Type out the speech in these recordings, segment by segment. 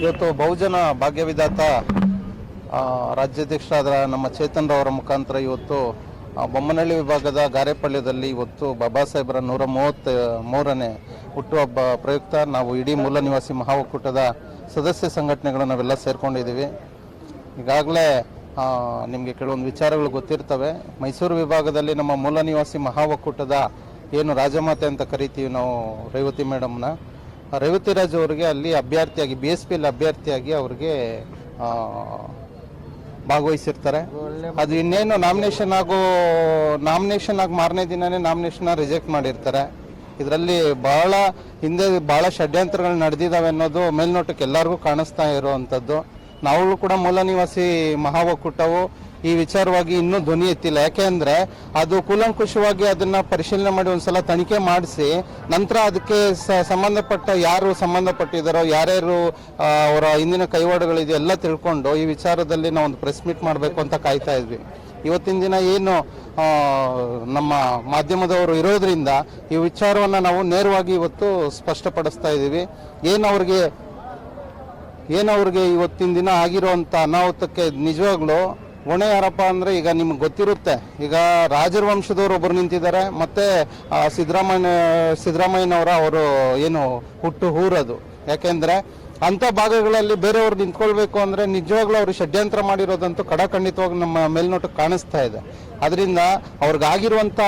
ಇವತ್ತು ಬಹುಜನ ಭಾಗ್ಯವಿಧಾತ ರಾಜ್ಯಾಧ್ಯಕ್ಷರಾದ ನಮ್ಮ ಚೇತನ್ ರವರ ಮುಖಾಂತರ ಇವತ್ತು ಬೊಮ್ಮನಹಳ್ಳಿ ವಿಭಾಗದ ಗಾರೆಪಳ್ಯದಲ್ಲಿ ಇವತ್ತು ಬಾಬಾ ಸಾಹೇಬರ 133ನೇ ಹುಟ್ಟುಹಬ್ಬ ಪ್ರಯುಕ್ತ ನಾವು ಇಡೀ ಮೂಲ ನಿವಾಸಿ ಮಹಾ ಒಕ್ಕೂಟದ ಸದಸ್ಯ ಸಂಘಟನೆಗಳು ನಾವೆಲ್ಲ ಸೇರ್ಕೊಂಡಿದ್ದೀವಿ. ಈಗಾಗಲೇ ನಿಮಗೆ ಕೆಲವೊಂದು ವಿಚಾರಗಳು ಗೊತ್ತಿರ್ತವೆ. ಮೈಸೂರು ವಿಭಾಗದಲ್ಲಿ ನಮ್ಮ ಮೂಲ ನಿವಾಸಿ ಮಹಾ ಒಕ್ಕೂಟದ ಏನು ರಾಜಮಾತೆ ಅಂತ ಕರಿತೀವಿ ನಾವು ರೇವತಿ ಮೇಡಮ್ನ, ರೇವತಿ ರಾಜ್ ಅವರಿಗೆ ಅಲ್ಲಿ ಅಭ್ಯರ್ಥಿಯಾಗಿ BSPಯಲ್ಲಿ ಅಭ್ಯರ್ಥಿಯಾಗಿ ಅವ್ರಿಗೆ ಭಾಗವಹಿಸಿರ್ತಾರೆ. ಅದು ಇನ್ನೇನು ನಾಮಿನೇಷನ್ ಆಗಿ ಮಾರನೇ ದಿನನೇ ನಾಮಿನೇಷನ್ ರಿಜೆಕ್ಟ್ ಮಾಡಿರ್ತಾರೆ. ಇದರಲ್ಲಿ ಹಿಂದೆ ಬಹಳ ಷಡ್ಯಂತ್ರಗಳು ನಡೆದಿದ್ದಾವೆ ಅನ್ನೋದು ಮೇಲ್ನೋಟಕ್ಕೆ ಎಲ್ಲರಿಗೂ ಕಾಣಿಸ್ತಾ ಇರುವಂಥದ್ದು. ನಾವು ಕೂಡ ಮೂಲ ನಿವಾಸಿ ಮಹಾ ಒಕ್ಕೂಟವು ಈ ವಿಚಾರವಾಗಿ ಇನ್ನೂ ಧ್ವನಿ ಎತ್ತಿಲ್ಲ. ಯಾಕೆಂದ್ರೆ ಅದು ಕೂಲಂಕುಷವಾಗಿ ಅದನ್ನ ಪರಿಶೀಲನೆ ಮಾಡಿ ಒಂದ್ಸಲ ತನಿಖೆ ಮಾಡಿಸಿ ನಂತರ ಅದಕ್ಕೆ ಯಾರು ಸಂಬಂಧಪಟ್ಟಿದ್ದಾರೋ, ಯಾರ್ಯಾರು ಅವರ ಹಿಂದಿನ ಕೈವಾಡಗಳಿದೆ ಎಲ್ಲ ತಿಳ್ಕೊಂಡು ಈ ವಿಚಾರದಲ್ಲಿ ನಾವು ಒಂದು ಪ್ರೆಸ್ ಮೀಟ್ ಮಾಡಬೇಕು ಅಂತ ಕಾಯ್ತಾ ಇದ್ವಿ. ಇವತ್ತಿನ ದಿನ ಏನು ನಮ್ಮ ಮಾಧ್ಯಮದವರು ಇರೋದ್ರಿಂದ ಈ ವಿಚಾರವನ್ನು ನಾವು ನೇರವಾಗಿ ಇವತ್ತು ಸ್ಪಷ್ಟಪಡಿಸ್ತಾ ಇದ್ದೀವಿ. ಏನವ್ರಿಗೆ ಇವತ್ತಿನ ದಿನ ಆಗಿರುವಂಥ ಅನಾಹುತಕ್ಕೆ ನಿಜವಾಗ್ಲೂ ಹೊಣೆ ಯಾರಪ್ಪ ಅಂದರೆ, ಈಗ ನಿಮ್ಗೆ ಗೊತ್ತಿರುತ್ತೆ, ಈಗ ರಾಜರ ವಂಶದವರು ಒಬ್ಬರು ನಿಂತಿದ್ದಾರೆ, ಮತ್ತೆ ಸಿದ್ದರಾಮಯ್ಯನವರ ಅವರು ಏನು ಹುಟ್ಟು ಊರದು. ಯಾಕೆಂದರೆ ಅಂಥ ಭಾಗಗಳಲ್ಲಿ ಬೇರೆಯವ್ರು ನಿಂತ್ಕೊಳ್ಬೇಕು ಅಂದರೆ ನಿಜವಾಗ್ಲೂ ಅವರು ಷಡ್ಯಂತ್ರ ಮಾಡಿರೋದಂತೂ ಖಂಡಿತವಾಗಿ ನಮ್ಮ ಮೇಲ್ನೋಟಕ್ಕೆ ಕಾಣಿಸ್ತಾ ಇದೆ. ಅದರಿಂದ ಅವ್ರಿಗಾಗಿರುವಂಥ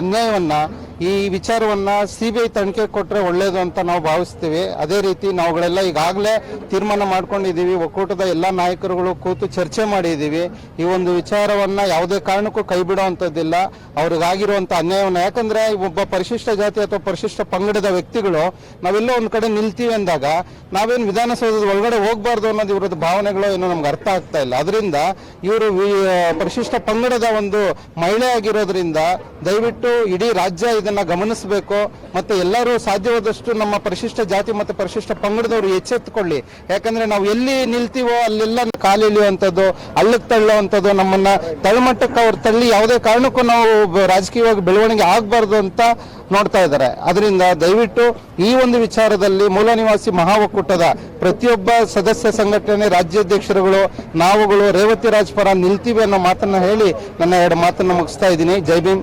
ಅನ್ಯಾಯವನ್ನು, ಈ ವಿಚಾರವನ್ನು CBI ತನಿಖೆ ಕೊಟ್ಟರೆ ಒಳ್ಳೆಯದು ಅಂತ ನಾವು ಭಾವಿಸ್ತೀವಿ. ಅದೇ ರೀತಿ ನಾವುಗಳೆಲ್ಲ ಈಗಾಗಲೇ ತೀರ್ಮಾನ ಮಾಡ್ಕೊಂಡಿದ್ದೀವಿ. ಒಕ್ಕೂಟದ ಎಲ್ಲ ನಾಯಕರುಗಳು ಕೂತು ಚರ್ಚೆ ಮಾಡಿದ್ದೀವಿ. ಈ ಒಂದು ವಿಚಾರವನ್ನು ಯಾವುದೇ ಕಾರಣಕ್ಕೂ ಕೈ ಬಿಡುವಂಥದ್ದಿಲ್ಲ. ಅವ್ರಿಗಾಗಿರುವಂಥ ಅನ್ಯಾಯವನ್ನು, ಯಾಕಂದರೆ ಒಬ್ಬ ಪರಿಶಿಷ್ಟ ಜಾತಿ ಅಥವಾ ಪರಿಶಿಷ್ಟ ಪಂಗಡದ ವ್ಯಕ್ತಿಗಳು ನಾವೆಲ್ಲೋ ಒಂದು ಕಡೆ ನಿಲ್ತೀವಿ ಅಂದಾಗ ನಾವೇನು ವಿಧಾನಸೌಧದ ಒಳಗಡೆ ಹೋಗಬಾರ್ದು ಅನ್ನೋದು ಇವರದ್ದು ಭಾವನೆಗಳು ಏನೋ ನಮ್ಗೆ ಅರ್ಥ ಆಗ್ತಾ ಇಲ್ಲ. ಅದರಿಂದ ಇವರು ಪರಿಶಿಷ್ಟ ಪಂಗಡದ ಒಂದು ಮಹಿಳೆ ಆಗಿರೋದ್ರಿಂದ ದಯವಿಟ್ಟು ಇಡೀ ರಾಜ್ಯ ಇದನ್ನ ಗಮನಿಸಬೇಕು. ಮತ್ತೆ ಎಲ್ಲರೂ ಸಾಧ್ಯವಾದಷ್ಟು ನಮ್ಮ ಪರಿಶಿಷ್ಟ ಜಾತಿ ಮತ್ತು ಪರಿಶಿಷ್ಟ ಪಂಗಡದವರು ಎಚ್ಚೆತ್ತುಕೊಳ್ಳಿ. ಯಾಕಂದ್ರೆ ನಾವು ಎಲ್ಲಿ ನಿಲ್ತೀವೋ ಅಲ್ಲೆಲ್ಲ ಕಾಲಿಳಿಯುವಂಥದ್ದು, ಹಳ್ಳಕ್ಕೆ ತಳ್ಳುವಂಥದ್ದು, ನಮ್ಮನ್ನ ತಳಮಟ್ಟಕ್ಕೆ ಅವ್ರು ತಳ್ಳಿ ಯಾವುದೇ ಕಾರಣಕ್ಕೂ ನಾವು ರಾಜಕೀಯವಾಗಿ ಬೆಳವಣಿಗೆ ಆಗಬಾರ್ದು ಅಂತ ನೋಡ್ತಾ ಇದ್ದಾರೆ. ಅದರಿಂದ ದಯವಿಟ್ಟು ಈ ಒಂದು ವಿಚಾರದಲ್ಲಿ ಮೂಲ ನಿವಾಸಿ ಮಹಾ ಒಕ್ಕೂಟದ ಪ್ರತಿಯೊಬ್ಬ ಸದಸ್ಯ ಸಂಘಟನೆ, ರಾಜ್ಯಾಧ್ಯಕ್ಷರುಗಳು, ನಾವುಗಳು ರೇವತಿ ರಾಜ್ ಪರ ನಿಲ್ತೀವಿ ಅನ್ನೋ ಮಾತನ್ನ ಹೇಳಿ ನನ್ನ 2 ಮಾತನ್ನು ಮುಗಿಸ್ತಾ ಇದ್ದೀನಿ. ಜೈ ಭೀಮ್.